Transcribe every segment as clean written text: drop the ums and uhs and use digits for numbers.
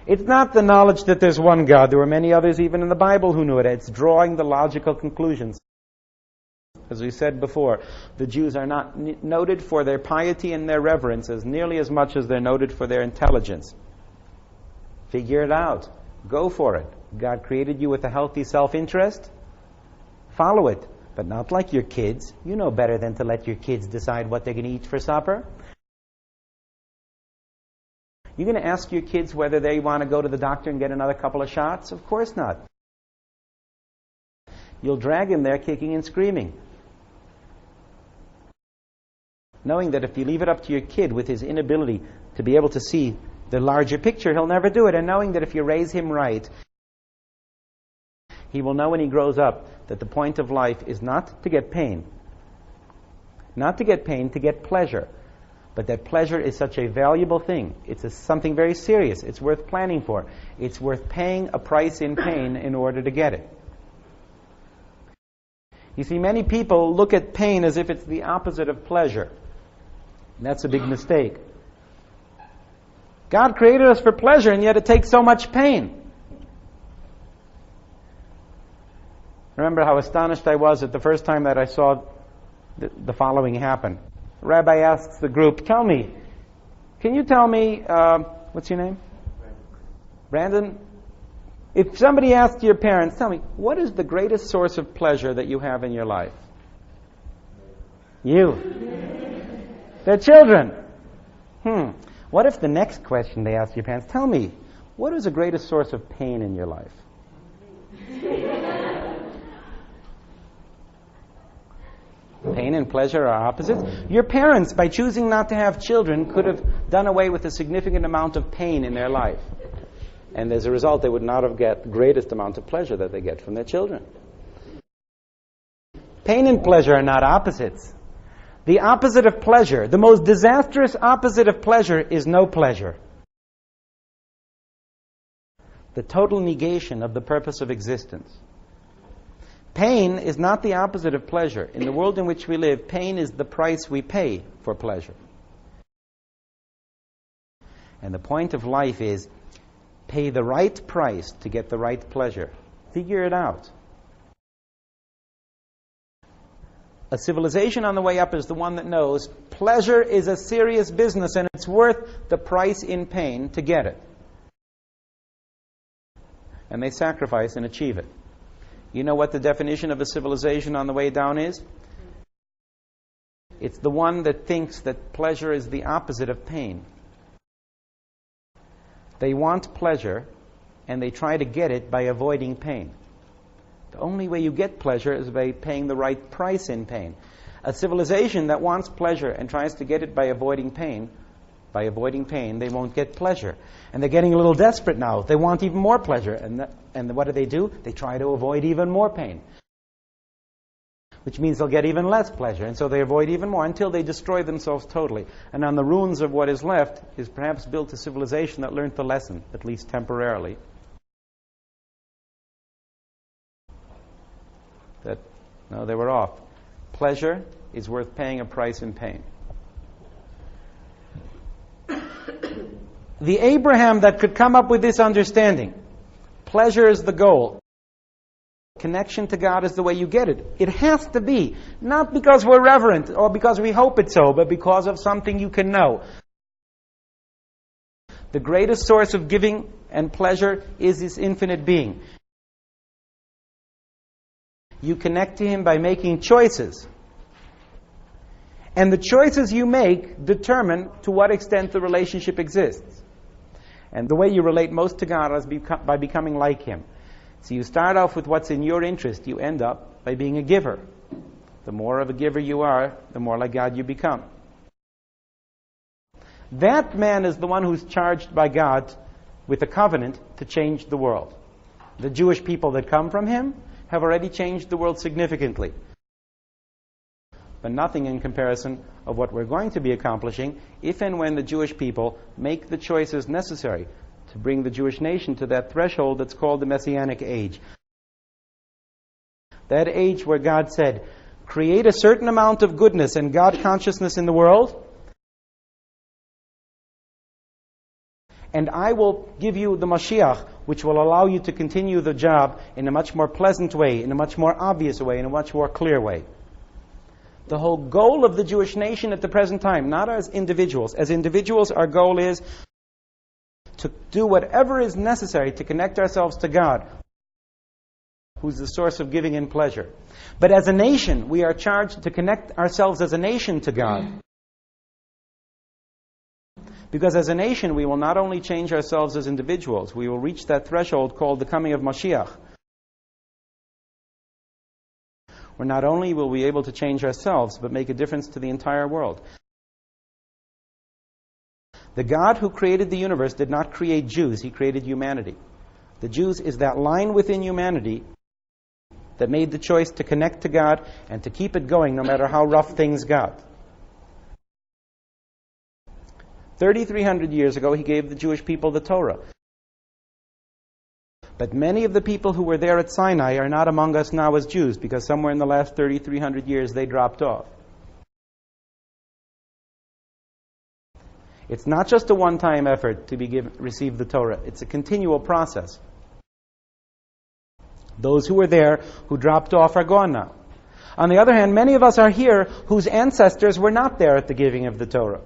It's not the knowledge that there's one God. There were many others even in the Bible who knew it. It's drawing the logical conclusions. As we said before, the Jews are not noted for their piety and their reverence as nearly as much as they're noted for their intelligence. Figure it out. Go for it. God created you with a healthy self-interest. Follow it. But not like your kids. You know better than to let your kids decide what they're going to eat for supper. You're going to ask your kids whether they want to go to the doctor and get another couple of shots? Of course not. You'll drag him there kicking and screaming, knowing that if you leave it up to your kid with his inability to be able to see the larger picture, he'll never do it. And knowing that if you raise him right, he will know when he grows up that the point of life is not to get pain. Not to get pain, to get pleasure. But that pleasure is such a valuable thing. It's something very serious. It's worth planning for. It's worth paying a price in pain in order to get it. You see, many people look at pain as if it's the opposite of pleasure. And that's a big mistake. God created us for pleasure, and yet it takes so much pain. Remember how astonished I was at the first time that I saw the following happen. The rabbi asks the group, can you tell me, what's your name? Brandon? If somebody asked your parents, tell me, what is the greatest source of pleasure that you have in your life? You. Their children. What if the next question they ask your parents, tell me, what is the greatest source of pain in your life? Pain and pleasure are opposites. Your parents, by choosing not to have children, could have done away with a significant amount of pain in their life. And as a result, they would not have got the greatest amount of pleasure that they get from their children. Pain and pleasure are not opposites. The opposite of pleasure, the most disastrous opposite of pleasure, is no pleasure. The total negation of the purpose of existence. Pain is not the opposite of pleasure. In the world in which we live, pain is the price we pay for pleasure. And the point of life is, pay the right price to get the right pleasure. Figure it out. A civilization on the way up is the one that knows pleasure is a serious business and it's worth the price in pain to get it. And they sacrifice and achieve it. You know what the definition of a civilization on the way down is? It's the one that thinks that pleasure is the opposite of pain. They want pleasure, and they try to get it by avoiding pain. The only way you get pleasure is by paying the right price in pain. A civilization that wants pleasure and tries to get it by avoiding pain, they won't get pleasure. And they're getting a little desperate now. They want even more pleasure. And what do? They try to avoid even more pain. Which means they'll get even less pleasure. And so they avoid even more until they destroy themselves totally. And on the ruins of what is left is perhaps built a civilization that learned the lesson, at least temporarily. That, no, they were off. Pleasure is worth paying a price in pain. The Abraham that could come up with this understanding, pleasure is the goal. Connection to God is the way you get it. It has to be, not because we're reverent or because we hope it's so, but because of something you can know. The greatest source of giving and pleasure is this infinite being. You connect to Him by making choices. And the choices you make determine to what extent the relationship exists. And the way you relate most to God is by becoming like Him. So you start off with what's in your interest. You end up by being a giver. The more of a giver you are, the more like God you become. That man is the one who's charged by God with a covenant to change the world. The Jewish people that come from him have already changed the world significantly. But nothing in comparison of what we're going to be accomplishing if and when the Jewish people make the choices necessary to bring the Jewish nation to that threshold that's called the Messianic age. That age where God said, create a certain amount of goodness and God consciousness in the world, and I will give you the Mashiach, which will allow you to continue the job in a much more pleasant way, in a much more obvious way, in a much more clear way. The whole goal of the Jewish nation at the present time, not as individuals. As individuals, our goal is to do whatever is necessary to connect ourselves to God, who's the source of giving and pleasure. But as a nation, we are charged to connect ourselves as a nation to God. Because as a nation, we will not only change ourselves as individuals, we will reach that threshold called the coming of Mashiach, where not only will we be able to change ourselves, but make a difference to the entire world. The God who created the universe did not create Jews, He created humanity. The Jews is that line within humanity that made the choice to connect to God and to keep it going no matter how rough things got. 3,300 years ago, He gave the Jewish people the Torah. But many of the people who were there at Sinai are not among us now as Jews, because somewhere in the last 3,300 years they dropped off. It's not just a one-time effort to receive the Torah. It's a continual process. Those who were there, who dropped off, are gone now. On the other hand, many of us are here whose ancestors were not there at the giving of the Torah.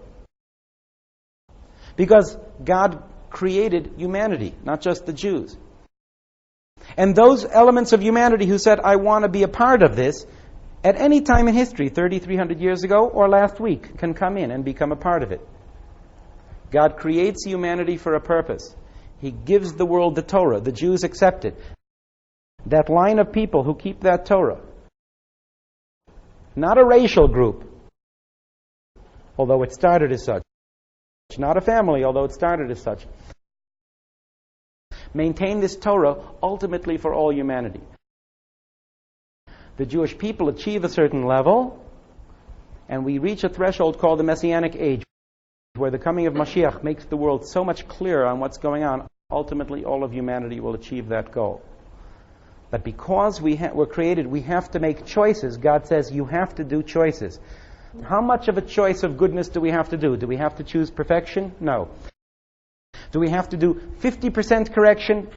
Because God created humanity, not just the Jews. And those elements of humanity who said, I want to be a part of this, at any time in history, 3,300 years ago or last week, can come in and become a part of it. God creates humanity for a purpose. He gives the world the Torah. The Jews accept it. That line of people who keep that Torah. Not a racial group, although it started as such. Not a family, although it started as such. Maintain this Torah ultimately for all humanity. The Jewish people achieve a certain level, and we reach a threshold called the Messianic Age, where the coming of Mashiach makes the world so much clearer on what's going on. Ultimately, all of humanity will achieve that goal. But because we're created, we have to make choices. God says you have to do choices. How much of a choice of goodness do we have to do? Do we have to choose perfection? No. Do we have to do 50% correction?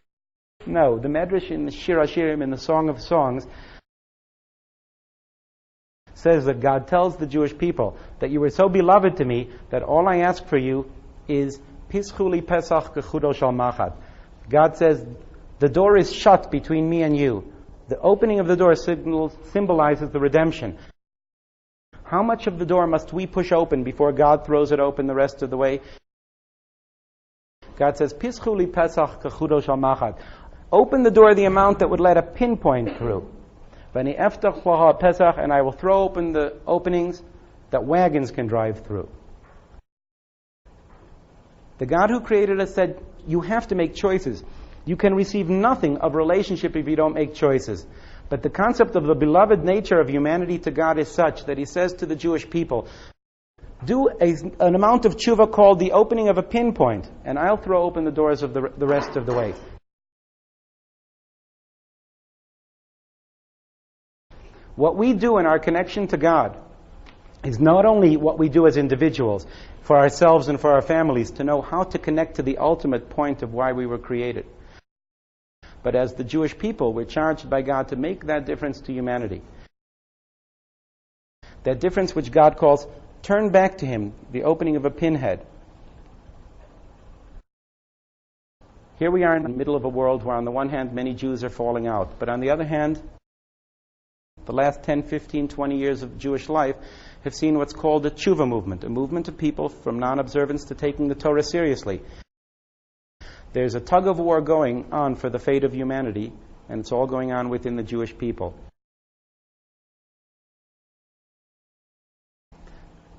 No. The Medrash in the Shir HaShirim, in the Song of Songs, says that God tells the Jewish people that you were so beloved to me that all I ask for you is Pischuli Pesach Kechudo Shal Machad. God says the door is shut between me and you. The opening of the door symbolizes the redemption. How much of the door must we push open before God throws it open the rest of the way? God says, Pischuli Pesach Kechudo Shal Machad. Open the door the amount that would let a pinpoint through. V'ani eftach laha Pesach, and I will throw open the openings that wagons can drive through. The God who created us said, you have to make choices. You can receive nothing of relationship if you don't make choices. But the concept of the beloved nature of humanity to God is such that He says to the Jewish people, do an amount of tshuva called the opening of a pinpoint, and I'll throw open the doors of the rest of the way. What we do in our connection to God is not only what we do as individuals, for ourselves and for our families, to know how to connect to the ultimate point of why we were created. But as the Jewish people, we're charged by God to make that difference to humanity. That difference which God calls turn back to Him, the opening of a pinhead. Here we are in the middle of a world where on the one hand many Jews are falling out, but on the other hand, the last 10, 15, 20 years of Jewish life have seen what's called a tshuva movement, a movement of people from non-observance to taking the Torah seriously. There's a tug of war going on for the fate of humanity, and it's all going on within the Jewish people.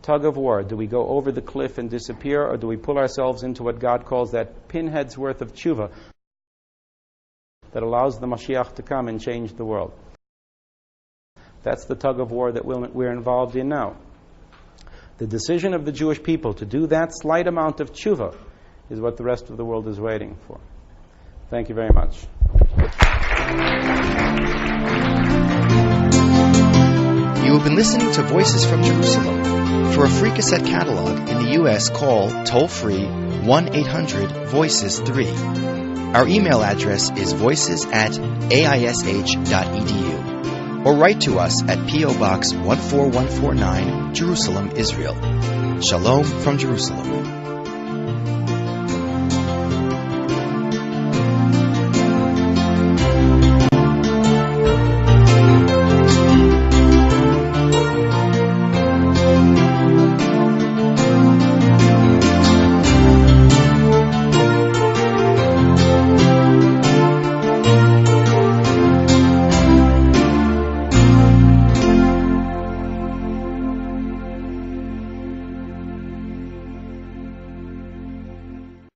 Tug of war. Do we go over the cliff and disappear, or do we pull ourselves into what God calls that pinhead's worth of tshuva that allows the Mashiach to come and change the world? That's the tug of war that we're involved in now. The decision of the Jewish people to do that slight amount of tshuva is what the rest of the world is waiting for. Thank you very much. You have been listening to Voices from Jerusalem. For a free cassette catalog in the U.S., call toll-free 1-800-VOICES-3. Our email address is voices@aish.edu. Or write to us at P.O. Box 14149, Jerusalem, Israel. Shalom from Jerusalem.